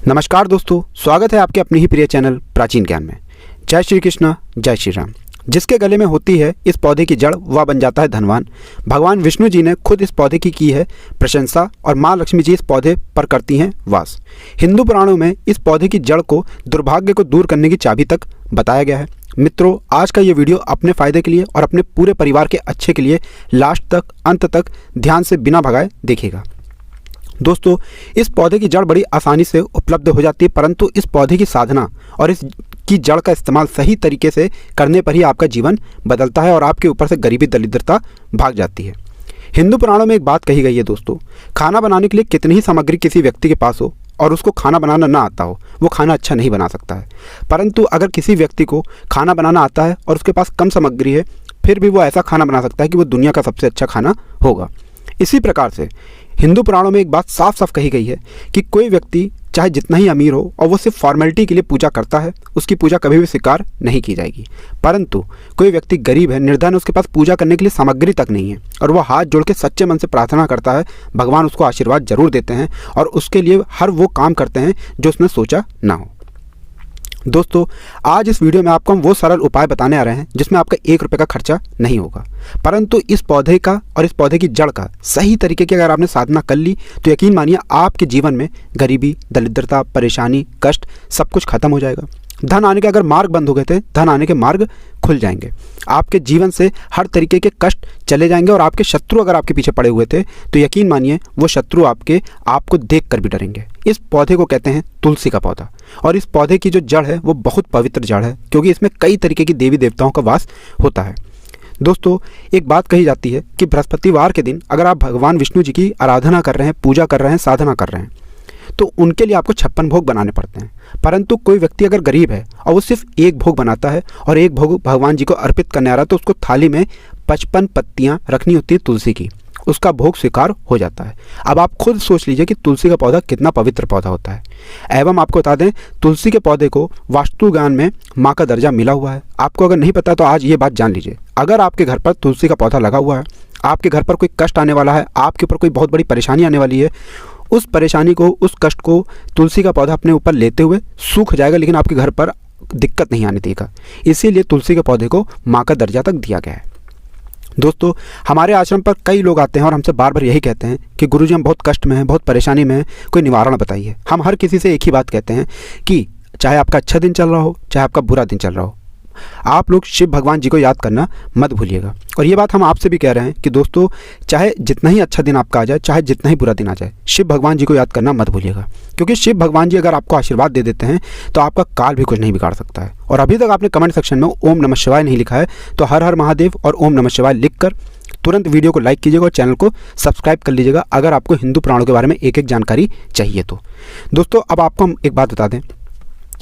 नमस्कार दोस्तों, स्वागत है आपके अपने ही प्रिय चैनल प्राचीन ज्ञान में। जय श्री कृष्ण, जय श्री राम। जिसके गले में होती है इस पौधे की जड़, वह बन जाता है धनवान। भगवान विष्णु जी ने खुद इस पौधे की है प्रशंसा और माँ लक्ष्मी जी इस पौधे पर करती हैं वास। हिंदू पुराणों में इस पौधे की जड़ को दुर्भाग्य को दूर करने की चाबी तक बताया गया है। मित्रों, आज का ये वीडियो अपने फ़ायदे के लिए और अपने पूरे परिवार के अच्छे के लिए लास्ट तक, अंत तक ध्यान से बिना भगाए देखिएगा। दोस्तों, इस पौधे की जड़ बड़ी आसानी से उपलब्ध हो जाती है, परंतु इस पौधे की साधना और इसकी जड़ का इस्तेमाल सही तरीके से करने पर ही आपका जीवन बदलता है और आपके ऊपर से गरीबी दरिद्रता भाग जाती है। हिंदू पुराणों में एक बात कही गई है दोस्तों, खाना बनाने के लिए कितनी ही सामग्री किसी व्यक्ति के पास हो और उसको खाना बनाना ना आता हो, वो खाना अच्छा नहीं बना सकता है। परंतु अगर किसी व्यक्ति को खाना बनाना आता है और उसके पास कम सामग्री है, फिर भी वो ऐसा खाना बना सकता है कि वो दुनिया का सबसे अच्छा खाना होगा। इसी प्रकार से हिंदू पुराणों में एक बात साफ साफ कही गई है कि कोई व्यक्ति चाहे जितना ही अमीर हो और वो सिर्फ फॉर्मेलिटी के लिए पूजा करता है, उसकी पूजा कभी भी स्वीकार नहीं की जाएगी। परंतु कोई व्यक्ति गरीब है, निर्धन है, उसके पास पूजा करने के लिए सामग्री तक नहीं है और वह हाथ जोड़ के सच्चे मन से प्रार्थना करता है, भगवान उसको आशीर्वाद जरूर देते हैं और उसके लिए हर वो काम करते हैं जो उसने सोचा ना हो। दोस्तों, आज इस वीडियो में आपको हम वो सरल उपाय बताने आ रहे हैं जिसमें आपका 1 रुपये का खर्चा नहीं होगा, परंतु इस पौधे का और इस पौधे की जड़ का सही तरीके की अगर आपने साधना कर ली तो यकीन मानिए आपके जीवन में गरीबी, दरिद्रता, परेशानी, कष्ट सब कुछ खत्म हो जाएगा। धन आने के अगर मार्ग बंद हो गए थे, धन आने के मार्ग खुल जाएंगे। आपके जीवन से हर तरीके के कष्ट चले जाएंगे और आपके शत्रु अगर आपके पीछे पड़े हुए थे तो यकीन मानिए वो शत्रु आपको देख कर भी डरेंगे। इस पौधे को कहते हैं तुलसी का पौधा और इस पौधे की जो जड़ है वो बहुत पवित्र जड़ है, क्योंकि इसमें कई तरीके की देवी देवताओं का वास होता है। दोस्तों, एक बात कही जाती है कि बृहस्पतिवार के दिन अगर आप भगवान विष्णु जी की आराधना कर रहे हैं, पूजा कर रहे हैं, साधना कर रहे हैं, तो उनके लिए आपको 56 भोग बनाने पड़ते हैं। परंतु कोई व्यक्ति अगर गरीब है और वो सिर्फ एक भोग बनाता है और एक भोग भगवान जी को अर्पित करने आ रहा है, तो उसको थाली में 55 पत्तियां रखनी होती है तुलसी की, उसका भोग स्वीकार हो जाता है। अब आप खुद सोच लीजिए कि तुलसी का पौधा कितना पवित्र पौधा होता है। एवं आपको बता दें, तुलसी के पौधे को वास्तु ज्ञान में माँ का दर्जा मिला हुआ है। आपको अगर नहीं पता तो आज ये बात जान लीजिए। अगर आपके घर पर तुलसी का पौधा लगा हुआ है, आपके घर पर कोई कष्ट आने वाला है, आपके ऊपर कोई बहुत बड़ी परेशानी आने वाली है, उस परेशानी को, उस कष्ट को तुलसी का पौधा अपने ऊपर लेते हुए सूख जाएगा, लेकिन आपके घर पर दिक्कत नहीं आने देगा। इसीलिए तुलसी के पौधे को माँ का दर्जा तक दिया गया है। दोस्तों, हमारे आश्रम पर कई लोग आते हैं और हमसे बार बार यही कहते हैं कि गुरुजी हम बहुत कष्ट में हैं, बहुत परेशानी में हैं, कोई निवारण बताइए। हम हर किसी से एक ही बात कहते हैं कि चाहे आपका अच्छा दिन चल रहा हो, चाहे आपका बुरा दिन चल रहा हो, आप लोग शिव भगवान जी को याद करना मत भूलिएगा। और ये बात हम आपसे भी कह रहे हैं कि दोस्तों, चाहे जितना ही अच्छा दिन आपका आ जाए, चाहे जितना ही बुरा दिन आ जाए, शिव भगवान जी को याद करना मत भूलिएगा, क्योंकि शिव भगवान जी अगर आपको आशीर्वाद दे देते हैं तो आपका काल भी कुछ नहीं बिगाड़ सकता है। और अभी तक आपने कमेंट सेक्शन में ओम नमः शिवाय नहीं लिखा है तो हर हर महादेव और ओम नमः शिवाय लिखकर तुरंत वीडियो को लाइक कीजिएगा और चैनल को सब्सक्राइब कर लीजिएगा अगर आपको हिंदू पुराणों के बारे में एक एक जानकारी चाहिए तो। दोस्तों, अब आपको हम एक बात बता दें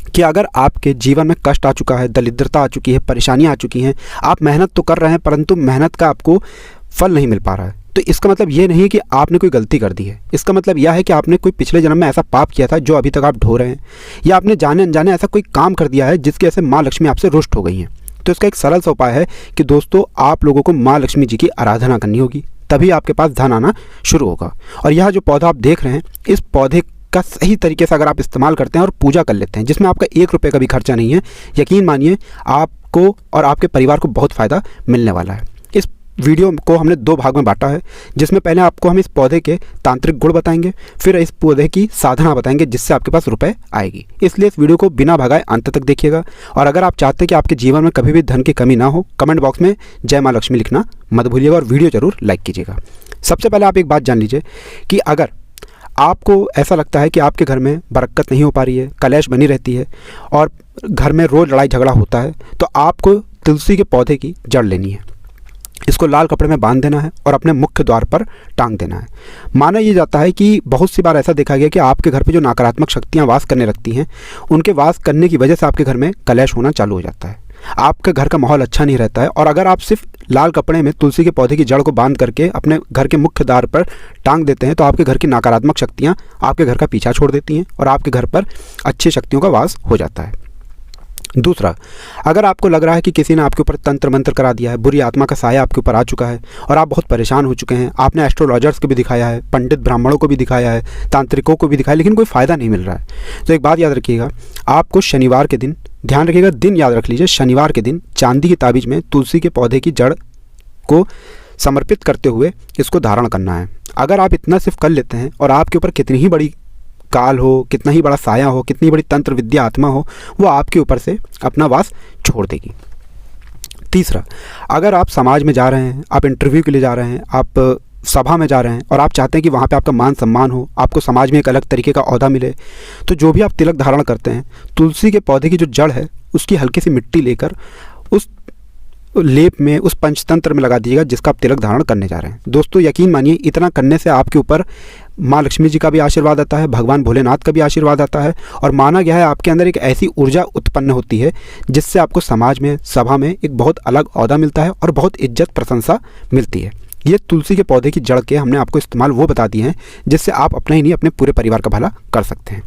कि अगर आपके जीवन में कष्ट आ चुका है, दरिद्रता आ चुकी है, परेशानियां आ चुकी हैं, आप मेहनत तो कर रहे हैं परंतु मेहनत का आपको फल नहीं मिल पा रहा है, तो इसका मतलब ये नहीं है कि आपने कोई गलती कर दी है। इसका मतलब यह है कि आपने कोई पिछले जन्म में ऐसा पाप किया था जो अभी तक आप ढो रहे हैं, या आपने जाने अनजाने ऐसा कोई काम कर दिया है जिसकी वजह से माँ लक्ष्मी आपसे रुष्ट हो गई हैं। तो इसका एक सरल सा उपाय है कि दोस्तों, आप लोगों को माँ लक्ष्मी जी की आराधना करनी होगी, तभी आपके पास धन आना शुरू होगा। और यह जो पौधा आप देख रहे हैं, इस पौधे का सही तरीके से अगर आप इस्तेमाल करते हैं और पूजा कर लेते हैं, जिसमें आपका 1 रुपये का भी खर्चा नहीं है, यकीन मानिए आपको और आपके परिवार को बहुत फ़ायदा मिलने वाला है। इस वीडियो को हमने 2 भाग में बांटा है, जिसमें पहले आपको हम इस पौधे के तांत्रिक गुण बताएंगे, फिर इस पौधे की साधना बताएंगे जिससे आपके पास रुपए आएगी। इसलिए इस वीडियो को बिना भगाए अंत तक देखिएगा। और अगर आप चाहते हैं कि आपके जीवन में कभी भी धन की कमी ना हो, कमेंट बॉक्स में जय माँ लक्ष्मी लिखना मत भूलिएगा और वीडियो जरूर लाइक कीजिएगा। सबसे पहले आप एक बात जान लीजिए कि अगर आपको ऐसा लगता है कि आपके घर में बरकत नहीं हो पा रही है, कलेश बनी रहती है और घर में रोज़ लड़ाई झगड़ा होता है, तो आपको तुलसी के पौधे की जड़ लेनी है, इसको लाल कपड़े में बांध देना है और अपने मुख्य द्वार पर टांग देना है। माना ये जाता है कि बहुत सी बार ऐसा देखा गया कि आपके घर पे जो नकारात्मक शक्तियाँ वास करने लगती हैं, उनके वास करने की वजह से आपके घर में कलेश होना चालू हो जाता है, आपके घर का माहौल अच्छा नहीं रहता है। और अगर आप सिर्फ लाल कपड़े में तुलसी के पौधे की जड़ को बांध करके अपने घर के मुख्य द्वार पर टांग देते हैं, तो आपके घर की नकारात्मक शक्तियाँ आपके घर का पीछा छोड़ देती हैं और आपके घर पर अच्छी शक्तियों का वास हो जाता है। दूसरा, अगर आपको लग रहा है कि किसी ने आपके ऊपर तंत्र मंत्र करा दिया है, बुरी आत्मा का साया आपके ऊपर आ चुका है और आप बहुत परेशान हो चुके हैं, आपने एस्ट्रोलॉजर्स को भी दिखाया है, पंडित ब्राह्मणों को भी दिखाया है, तांत्रिकों को भी दिखाया, लेकिन कोई फ़ायदा नहीं मिल रहा है, तो एक बात याद रखिएगा, आपको शनिवार के दिन, ध्यान रखिएगा, दिन याद रख लीजिए, शनिवार के दिन चांदी की ताबीज़ में तुलसी के पौधे की जड़ को समर्पित करते हुए इसको धारण करना है। अगर आप इतना सिर्फ कर लेते हैं और आपके ऊपर कितनी ही बड़ी काल हो, कितना ही बड़ा साया हो, कितनी बड़ी तंत्र विद्या आत्मा हो, वो आपके ऊपर से अपना वास छोड़ देगी। तीसरा, अगर आप समाज में जा रहे हैं, आप इंटरव्यू के लिए जा रहे हैं, आप सभा में जा रहे हैं और आप चाहते हैं कि वहाँ पे आपका मान सम्मान हो, आपको समाज में एक अलग तरीके का ओहदा मिले, तो जो भी आप तिलक धारण करते हैं, तुलसी के पौधे की जो जड़ है उसकी हल्की सी मिट्टी लेकर उस लेप में, उस पंचतंत्र में लगा दीजिएगा जिसका आप तिलक धारण करने जा रहे हैं। दोस्तों यकीन मानिए, इतना करने से आपके ऊपर माँ लक्ष्मी जी का भी आशीर्वाद आता है, भगवान भोलेनाथ का भी आशीर्वाद आता है और माना गया है आपके अंदर एक ऐसी ऊर्जा उत्पन्न होती है जिससे आपको समाज में, सभा में एक बहुत अलग ओहदा मिलता है और बहुत इज्जत प्रशंसा मिलती है। ये तुलसी के पौधे की जड़ के हमने आपको इस्तेमाल वो बता दिए हैं जिससे आप अपना ही नहीं, अपने पूरे परिवार का भला कर सकते हैं।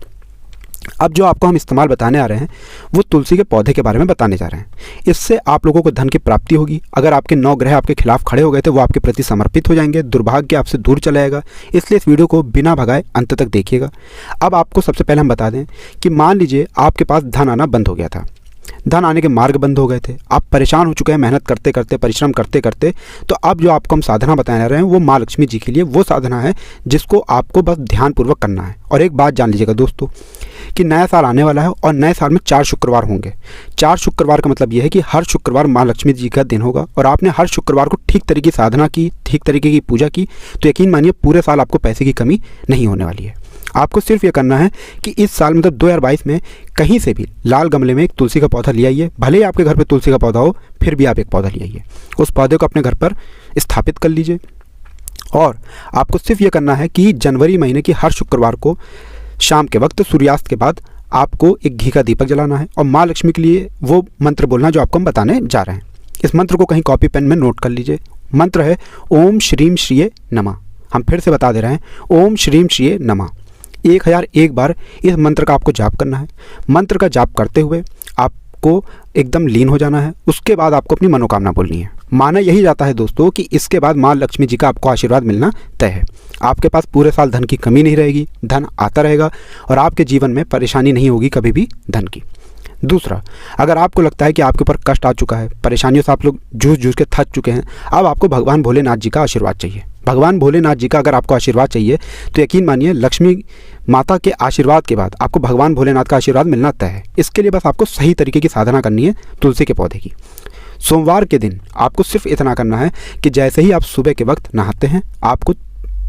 अब जो आपको हम इस्तेमाल बताने आ रहे हैं वो तुलसी के पौधे के बारे में बताने जा रहे हैं। इससे आप लोगों को धन की प्राप्ति होगी। अगर आपके 9 ग्रह आपके खिलाफ खड़े हो गए थे वो आपके प्रति समर्पित हो जाएंगे, दुर्भाग्य आपसे दूर चला जाएगा। इसलिए इस वीडियो को बिना भगाए अंत तक देखिएगा। अब आपको सबसे पहले हम बता दें कि मान लीजिए आपके पास धन आना बंद हो गया था, धन आने के मार्ग बंद हो गए थे, आप परेशान हो चुके हैं मेहनत करते करते, परिश्रम करते करते, तो अब जो आपको हम साधना बताने रहे हैं वो माँ लक्ष्मी जी के लिए वो साधना है जिसको आपको बस ध्यानपूर्वक करना है। और एक बात जान लीजिएगा दोस्तों कि नया साल आने वाला है और नए साल में 4 शुक्रवार होंगे। 4 शुक्रवार का मतलब ये है कि हर शुक्रवार माँ लक्ष्मी जी का दिन होगा और आपने हर शुक्रवार को ठीक तरीके की साधना की, ठीक तरीके की पूजा की, तो यकीन मानिए पूरे साल आपको पैसे की कमी नहीं होने वाली है। आपको सिर्फ ये करना है कि इस साल मतलब 2022 में कहीं से भी लाल गमले में एक तुलसी का पौधा ले आइए, भले ही आपके घर पे तुलसी का पौधा हो, फिर भी आप एक पौधा ले आइए, उस पौधे को अपने घर पर स्थापित कर लीजिए। और आपको सिर्फ ये करना है कि जनवरी महीने की हर शुक्रवार को शाम के वक्त सूर्यास्त के बाद आपको एक घी का दीपक जलाना है और माँ लक्ष्मी के लिए वो मंत्र बोलना जो आपको हम बताने जा रहे हैं। इस मंत्र को कहीं कॉपी पेन में नोट कर लीजिए। मंत्र है ओम श्रीम श्रीये नमः। हम फिर से बता दे रहे हैं, ओम श्रीम श्रीये नमः। 1001 बार इस मंत्र का आपको जाप करना है। मंत्र का जाप करते हुए आपको एकदम लीन हो जाना है। उसके बाद आपको अपनी मनोकामना बोलनी है। माना यही जाता है दोस्तों कि इसके बाद माँ लक्ष्मी जी का आपको आशीर्वाद मिलना तय है। आपके पास पूरे साल धन की कमी नहीं रहेगी, धन आता रहेगा और आपके जीवन में परेशानी नहीं होगी कभी भी धन की। दूसरा, अगर आपको लगता है कि आपके ऊपर कष्ट आ चुका है, परेशानियों से आप लोग जूझ के थक चुके हैं, अब आपको भगवान भोलेनाथ जी का आशीर्वाद चाहिए। भगवान भोलेनाथ जी का अगर आपको आशीर्वाद चाहिए तो यकीन मानिए लक्ष्मी माता के आशीर्वाद के बाद आपको भगवान भोलेनाथ का आशीर्वाद मिलना तय है। इसके लिए बस आपको सही तरीके की साधना करनी है तुलसी के पौधे की। सोमवार के दिन आपको सिर्फ इतना करना है कि जैसे ही आप सुबह के वक्त नहाते हैं आपको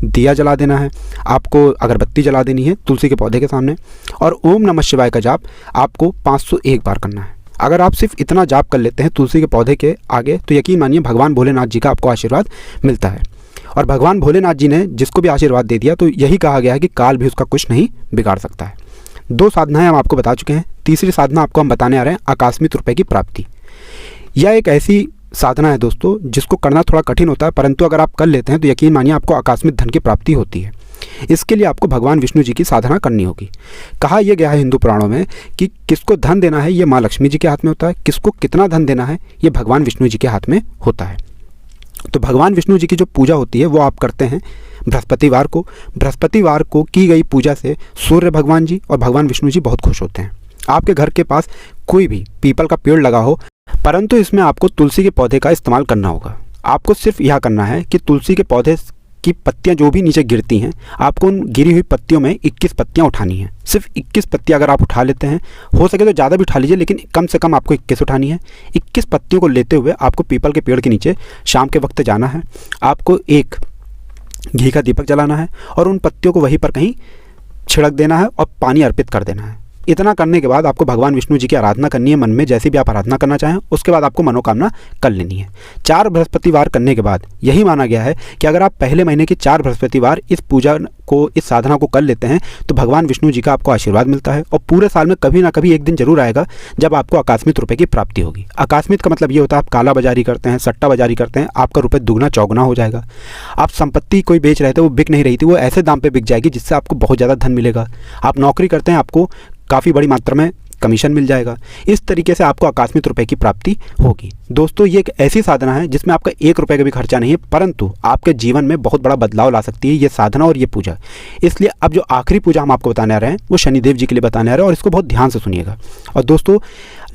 दिया जला देना है, आपको अगरबत्ती जला देनी है तुलसी के पौधे के सामने और ओम नमः शिवाय का जाप आपको 501 बार करना है। अगर आप सिर्फ इतना जाप कर लेते हैं तुलसी के पौधे के आगे तो यकीन मानिए भगवान भोलेनाथ जी का आपको आशीर्वाद मिलता है। और भगवान भोलेनाथ जी ने जिसको भी आशीर्वाद दे दिया तो यही कहा गया है कि काल भी उसका कुछ नहीं बिगाड़ सकता है। 2 साधनाएं हम आपको बता चुके हैं। तीसरी साधना आपको हम बताने आ रहे हैं आकस्मिक रुपए की प्राप्ति। यह एक ऐसी साधना है दोस्तों जिसको करना थोड़ा कठिन होता है, परंतु अगर आप कर लेते हैं तो यकीन मानिए आपको आकस्मिक धन की प्राप्ति होती है। इसके लिए आपको भगवान विष्णु जी की साधना करनी होगी। कहा यह गया है हिंदू पुराणों में कि किसको धन देना है ये माँ लक्ष्मी जी के हाथ में होता है, किसको कितना धन देना है ये भगवान विष्णु जी के हाथ में होता है। तो भगवान विष्णु जी की जो पूजा होती है वो आप करते हैं बृहस्पतिवार को। बृहस्पतिवार को की गई पूजा से सूर्य भगवान जी और भगवान विष्णु जी बहुत खुश होते हैं। आपके घर के पास कोई भी पीपल का पेड़ लगा हो, परंतु इसमें आपको तुलसी के पौधे का इस्तेमाल करना होगा। आपको सिर्फ यह करना है कि तुलसी के पौधे की पत्तियां जो भी नीचे गिरती हैं आपको उन गिरी हुई पत्तियों में 21 पत्तियां उठानी हैं। सिर्फ 21 पत्तियां अगर आप उठा लेते हैं, हो सके तो ज़्यादा भी उठा लीजिए, लेकिन कम से कम आपको 21 उठानी है। 21 पत्तियों को लेते हुए आपको पीपल के पेड़ के नीचे शाम के वक्त जाना है। आपको एक घी का दीपक जलाना है और उन पत्तियों को वहीं पर कहीं छिड़क देना है और पानी अर्पित कर देना है। इतना करने के बाद आपको भगवान विष्णु जी की आराधना करनी है मन में, जैसी भी आप आराधना करना चाहें। उसके बाद आपको मनोकामना कर लेनी है। 4 बृहस्पतिवार करने के बाद यही माना गया है कि अगर आप पहले महीने के 4 बृहस्पतिवार इस पूजा को, इस साधना को कर लेते हैं तो भगवान विष्णु जी का आपको आशीर्वाद मिलता है और पूरे साल में कभी ना कभी एक दिन जरूर आएगा जब आपको आकस्मिक रुपए की प्राप्ति होगी। आकस्मिक का मतलब ये होता है आप काला बाजारी करते हैं, सट्टा बाजारी करते हैं, आपका रुपये दुगना चौगुना हो जाएगा। आप संपत्ति कोई बेच रहे थे, वो बिक नहीं रही थी, वो ऐसे दाम पे बिक जाएगी जिससे आपको बहुत ज़्यादा धन मिलेगा। आप नौकरी करते हैं, आपको काफ़ी बड़ी मात्रा में कमीशन मिल जाएगा। इस तरीके से आपको आकस्मिक रुपए की प्राप्ति होगी। दोस्तों, ये एक ऐसी साधना है जिसमें आपका 1 रुपये का भी खर्चा नहीं है, परंतु आपके जीवन में बहुत बड़ा बदलाव ला सकती है ये साधना और ये पूजा। इसलिए अब जो आखिरी पूजा हम आपको बताने आ रहे हैं वो शनिदेव जी के लिए बताने आ रहे हैं, और इसको बहुत ध्यान से सुनिएगा और दोस्तों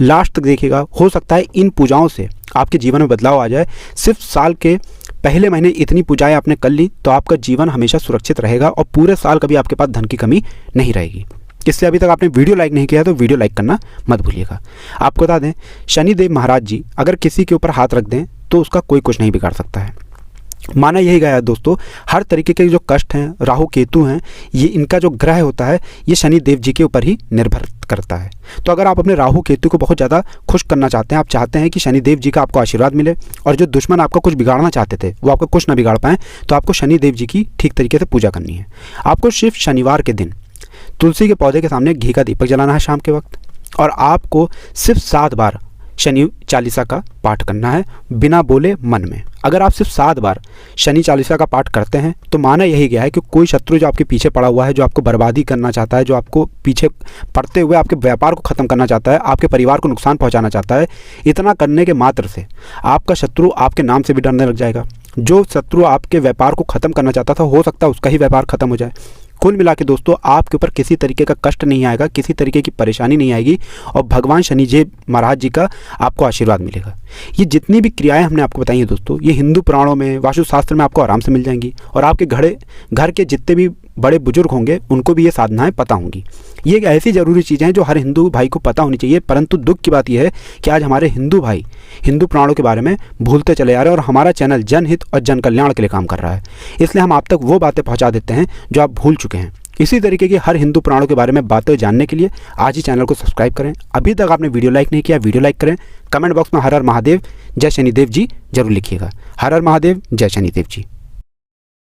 लास्ट तक देखिएगा। हो सकता है इन पूजाओं से आपके जीवन में बदलाव आ जाए। सिर्फ साल के पहले महीने इतनी पूजाएं आपने कर ली तो आपका जीवन हमेशा सुरक्षित रहेगा और पूरे साल कभी आपके पास धन की कमी नहीं रहेगी। इसलिए अभी तक आपने वीडियो लाइक नहीं किया तो वीडियो लाइक करना मत भूलिएगा। आपको बता दें, शनिदेव महाराज जी अगर किसी के ऊपर हाथ रख दें तो उसका कोई कुछ नहीं बिगाड़ सकता है। माना यही गया है दोस्तों, हर तरीके के जो कष्ट हैं, राहु केतु हैं, ये इनका जो ग्रह होता है ये शनिदेव जी के ऊपर ही निर्भर करता है। तो अगर आप अपने राहु केतु को बहुत ज़्यादा खुश करना चाहते हैं, आप चाहते हैं कि शनिदेव जी का आपको आशीर्वाद मिले और जो दुश्मन आपका कुछ बिगाड़ना चाहते थे वो आपका कुछ ना बिगाड़ पाएँ, तो आपको शनिदेव जी की ठीक तरीके से पूजा करनी है। आपको सिर्फ शनिवार के दिन तुलसी के पौधे के सामने घी का दीपक जलाना है शाम के वक्त, और आपको सिर्फ 7 बार शनि चालीसा का पाठ करना है बिना बोले मन में। अगर आप सिर्फ 7 बार शनि चालीसा का पाठ करते हैं तो माना यही गया है कि कोई शत्रु जो आपके पीछे पड़ा हुआ है, जो आपको बर्बादी करना चाहता है, जो आपको पीछे पड़ते हुए आपके व्यापार को ख़त्म करना चाहता है, आपके परिवार को नुकसान पहुंचाना चाहता है, इतना करने के मात्र से आपका शत्रु आपके नाम से भी डरने लग जाएगा। जो शत्रु आपके व्यापार को ख़त्म करना चाहता था, हो सकता है उसका ही व्यापार ख़त्म हो जाए। कुल मिला के दोस्तों आपके ऊपर किसी तरीके का कष्ट नहीं आएगा, किसी तरीके की परेशानी नहीं आएगी और भगवान शनिदेव महाराज जी का आपको आशीर्वाद मिलेगा। ये जितनी भी क्रियाएं हमने आपको बताई हैं दोस्तों, ये हिंदू पुराणों में, वास्तुशास्त्र में आपको आराम से मिल जाएंगी और आपके घर के जितने भी बड़े बुजुर्ग होंगे उनको भी ये साधनाएं पता होंगी। ये एक ऐसी ज़रूरी चीज़ें हैं जो हर हिंदू भाई को पता होनी चाहिए, परंतु दुख की बात यह है कि आज हमारे हिंदू भाई हिंदू पुराणों के बारे में भूलते चले जा रहे हैं और हमारा चैनल जनहित और जन कल्याण के लिए काम कर रहा है। इसलिए हम आप तक वो बातें पहुँचा देते हैं जो आप भूल चुके हैं। इसी तरीके की हर हिंदू पुराणों के बारे में बातें जानने के लिए आज ही चैनल को सब्सक्राइब करें। अभी तक आपने वीडियो लाइक नहीं किया, वीडियो लाइक करें। कमेंट बॉक्स में हर हर महादेव जय शनिदेव जी जरूर लिखिएगा। हर हर महादेव जय शनिदेव जी।